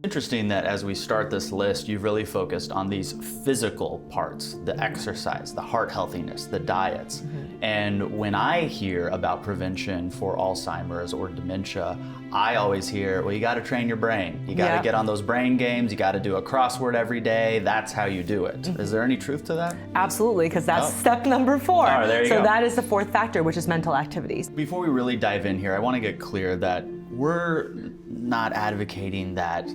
Interesting that as we start this list, you've really focused on these physical parts, the exercise, the heart healthiness, the diets. And when I hear about prevention for Alzheimer's or dementia, I always hear, well, you got to train your brain. You got to get on those brain games. You got to do a crossword every day. That's how you do it. Is there any truth to that? Absolutely, because that's step number 4. Oh, there you go. So that is the 4th factor, which is mental activities. Before we really dive in here, I want to get clear that we're not advocating that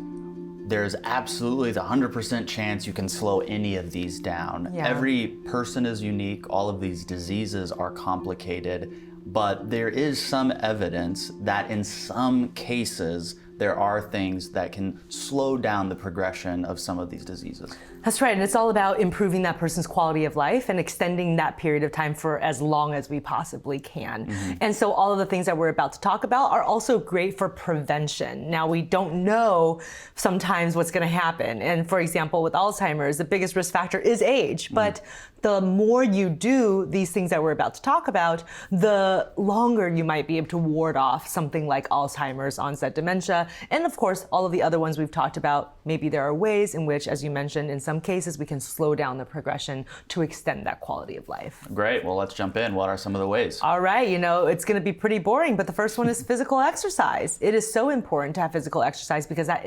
there's absolutely the 100% chance you can slow any of these down. Every person is unique. All of these diseases are complicated, but there is some evidence that in some cases, there are things that can slow down the progression of some of these diseases. That's right, and it's all about improving that person's quality of life and extending that period of time for as long as we possibly can. And so all of the things that we're about to talk about are also great for prevention. Now, we don't know sometimes what's gonna happen. And for example, with Alzheimer's, the biggest risk factor is age, but the more you do these things that we're about to talk about, the longer you might be able to ward off something like Alzheimer's, onset dementia, and of course, all of the other ones we've talked about. Maybe there are ways in which, as you mentioned, in some cases, we can slow down the progression to extend that quality of life. Great, well, let's jump in. What are some of the ways? All right, it's gonna be pretty boring, but the first one is physical exercise. It is so important to have physical exercise because that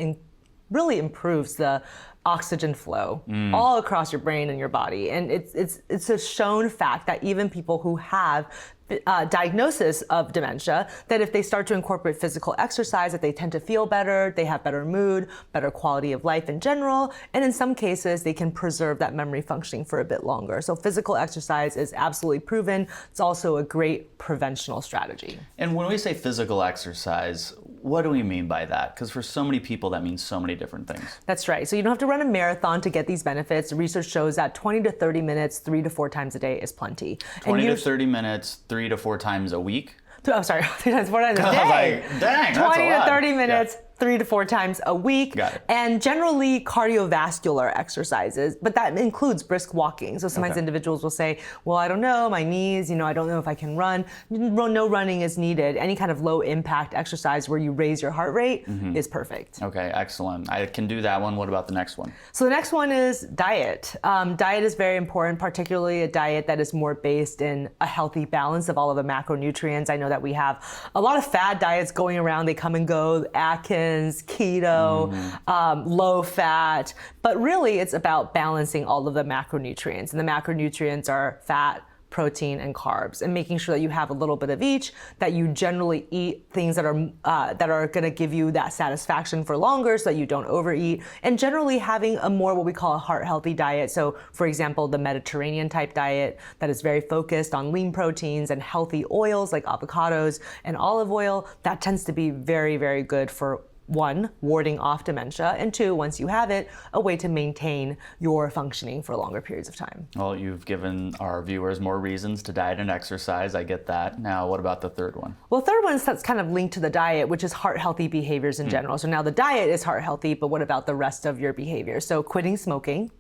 really improves the oxygen flow all across your brain and your body. And it's a shown fact that even people who have diagnosis of dementia, that if they start to incorporate physical exercise, that they tend to feel better, they have better mood, better quality of life in general, and in some cases, they can preserve that memory functioning for a bit longer. So physical exercise is absolutely proven. It's also a great preventional strategy. And when we say physical exercise, what do we mean by that? Because for so many people, that means so many different things. That's right. So you don't have to run a marathon to get these benefits. Research shows that 20 to 30 minutes, 3 to 4 times a day is plenty. 20 to 30 minutes, 3 to 4 times a week? I'm sorry, 3 times 4 times a day. I was like, dang, 20 to 30 minutes, 3 to 4 times a week. Got it. And generally cardiovascular exercises, but that includes brisk walking. So sometimes individuals will say, well, I don't know, my knees, I don't know if I can run. No running is needed. Any kind of low impact exercise where you raise your heart rate is perfect. Okay, excellent. I can do that one. What about the next one? So the next one is diet. Diet is very important, particularly a diet that is more based in a healthy balance of all of the macronutrients. I know that we have a lot of fad diets going around. They come and go, Atkins, keto, low fat, but really it's about balancing all of the macronutrients. And the macronutrients are fat, protein, and carbs, and making sure that you have a little bit of each, that you generally eat things that are going to give you that satisfaction for longer so that you don't overeat, and generally having a more what we call a heart healthy diet. So for example, the Mediterranean type diet that is very focused on lean proteins and healthy oils like avocados and olive oil, that tends to be very, very good for 1, warding off dementia, and 2, once you have it, a way to maintain your functioning for longer periods of time. Well, you've given our viewers more reasons to diet and exercise. I get that. Now, what about the third one? Well, third one is that's kind of linked to the diet, which is heart healthy behaviors in general. So now the diet is heart healthy, but what about the rest of your behavior? So quitting smoking,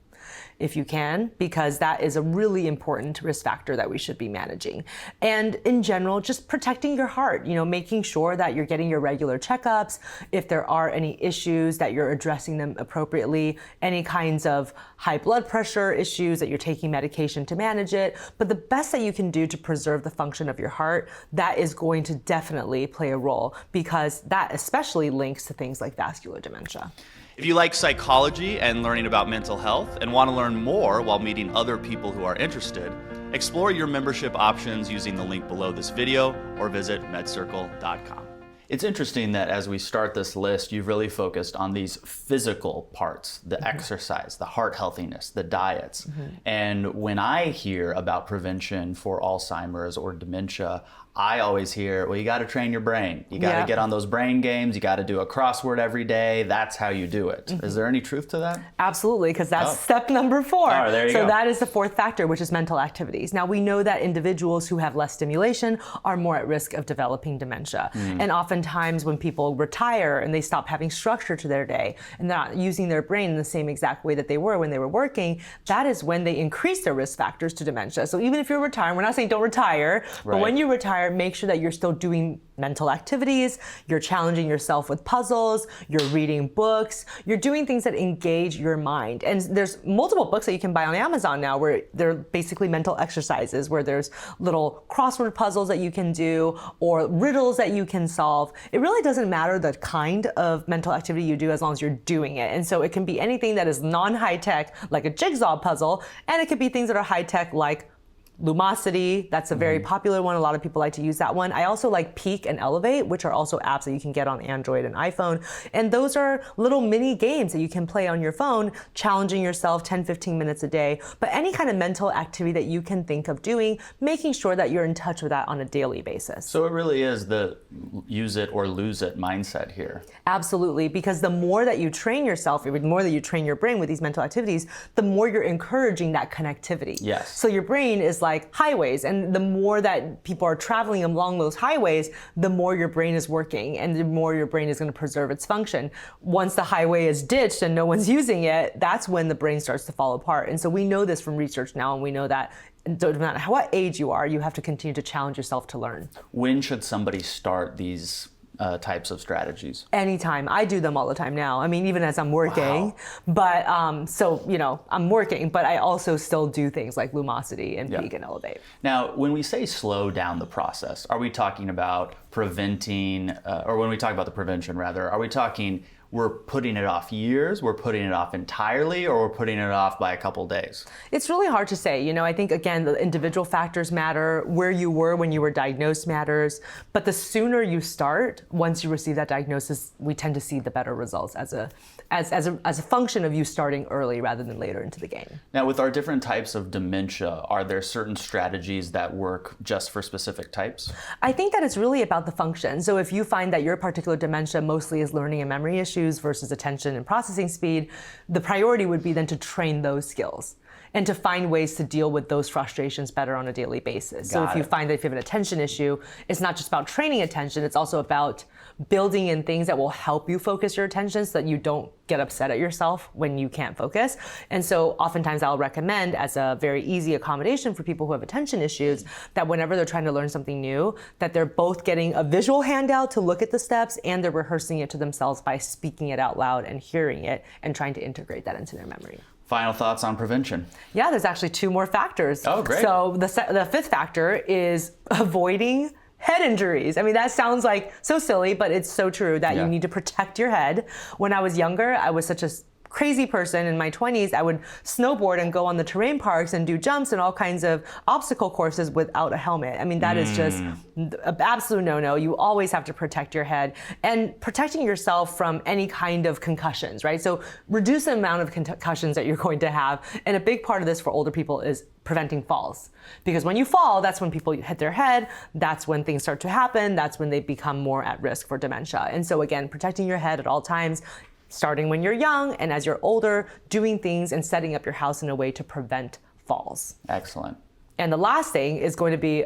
if you can, because that is a really important risk factor that we should be managing. And in general, just protecting your heart, making sure that you're getting your regular checkups. If there are any issues, that you're addressing them appropriately, any kinds of high blood pressure issues, that you're taking medication to manage it. But the best that you can do to preserve the function of your heart, that is going to definitely play a role, because that especially links to things like vascular dementia. If you like psychology and learning about mental health and want to learn more while meeting other people who are interested, explore your membership options using the link below this video or visit MedCircle.com. It's interesting that as we start this list, you've really focused on these physical parts, the exercise, the heart healthiness, the diets. And when I hear about prevention for Alzheimer's or dementia, I always hear, well, you got to train your brain. You got to get on those brain games. You got to do a crossword every day. That's how you do it. Is there any truth to that? Absolutely, because that's step number 4. Oh, there you so go. That is the 4th factor, which is mental activities. Now, we know that individuals who have less stimulation are more at risk of developing dementia. And oftentimes when people retire and they stop having structure to their day and they're not using their brain in the same exact way that they were when they were working, that is when they increase their risk factors to dementia. So even if you're retiring, we're not saying don't retire, but when you retire, are, make sure that you're still doing mental activities, you're challenging yourself with puzzles, you're reading books, you're doing things that engage your mind. And there's multiple books that you can buy on Amazon now where they're basically mental exercises, where there's little crossword puzzles that you can do or riddles that you can solve. It really doesn't matter the kind of mental activity you do as long as you're doing it. And so it can be anything that is non-high tech, like a jigsaw puzzle, and it could be things that are high tech, like Lumosity. That's a very popular one. A lot of people like to use that one. I also like Peak and Elevate, which are also apps that you can get on Android and iPhone. And those are little mini games that you can play on your phone, challenging yourself 10, 15 minutes a day. But any kind of mental activity that you can think of doing, making sure that you're in touch with that on a daily basis. So it really is the use it or lose it mindset here. Absolutely, because the more that you train yourself, the more that you train your brain with these mental activities, the more you're encouraging that connectivity. Yes. So your brain is like highways, and the more that people are traveling along those highways, the more your brain is working and the more your brain is going to preserve its function. Once the highway is ditched and no one's using it, that's when the brain starts to fall apart. And so we know this from research now, and we know that no matter what age you are, you have to continue to challenge yourself to learn. When should somebody start these types of strategies? Anytime. I do them all the time now. I mean, even as I'm working. Wow. But so, I'm working, but I also still do things like Lumosity and Peak and Elevate. Now, when we say slow down the process, are we talking about preventing, or when we talk about the prevention rather, are we talking we're putting it off years, we're putting it off entirely, or we're putting it off by a couple days? It's really hard to say. I think, again, the individual factors matter. Where you were when you were diagnosed matters. But the sooner you start, once you receive that diagnosis, we tend to see the better results as a function of you starting early rather than later into the game. Now, with our different types of dementia, are there certain strategies that work just for specific types? I think that it's really about the function. So if you find that your particular dementia mostly is learning and memory issues versus attention and processing speed, the priority would be then to train those skills and to find ways to deal with those frustrations better on a daily basis. So if you find that if you have an attention issue, it's not just about training attention, it's also about building in things that will help you focus your attention so that you don't get upset at yourself when you can't focus. And so oftentimes I'll recommend, as a very easy accommodation for people who have attention issues, that whenever they're trying to learn something new, that they're both getting a visual handout to look at the steps and they're rehearsing it to themselves by speaking it out loud and hearing it and trying to integrate that into their memory. Final thoughts on prevention? Yeah, there's actually 2 more factors. Oh, great. So the 5th factor is avoiding head injuries. I mean, that sounds like so silly, but it's so true that you need to protect your head. When I was younger, I was such a crazy person. In my 20s, I would snowboard and go on the terrain parks and do jumps and all kinds of obstacle courses without a helmet. I mean, that is just an absolute no-no. You always have to protect your head and protecting yourself from any kind of concussions, right? So reduce the amount of concussions that you're going to have. And a big part of this for older people is preventing falls. Because when you fall, that's when people hit their head. That's when things start to happen. That's when they become more at risk for dementia. And so again, protecting your head at all times, starting when you're young and as you're older, doing things and setting up your house in a way to prevent falls. Excellent. And the last thing is going to be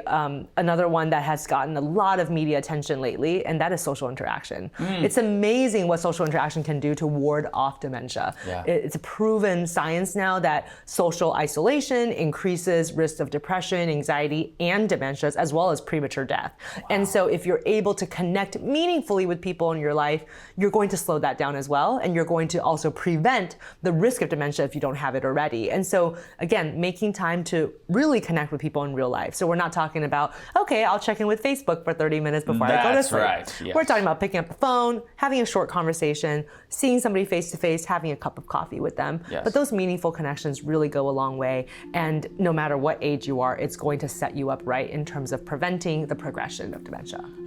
another one that has gotten a lot of media attention lately, and that is social interaction. It's amazing what social interaction can do to ward off dementia. Yeah. It's a proven science now that social isolation increases risk of depression, anxiety, and dementias, as well as premature death. Wow. And so if you're able to connect meaningfully with people in your life, you're going to slow that down as well, and you're going to also prevent the risk of dementia if you don't have it already. And so, again, making time to really connect with people in real life. So we're not talking about, okay, I'll check in with Facebook for 30 minutes before I go to sleep. That's right. Yes. We're talking about picking up the phone, having a short conversation, seeing somebody face to face, having a cup of coffee with them. Yes. But those meaningful connections really go a long way. And no matter what age you are, it's going to set you up right in terms of preventing the progression of dementia.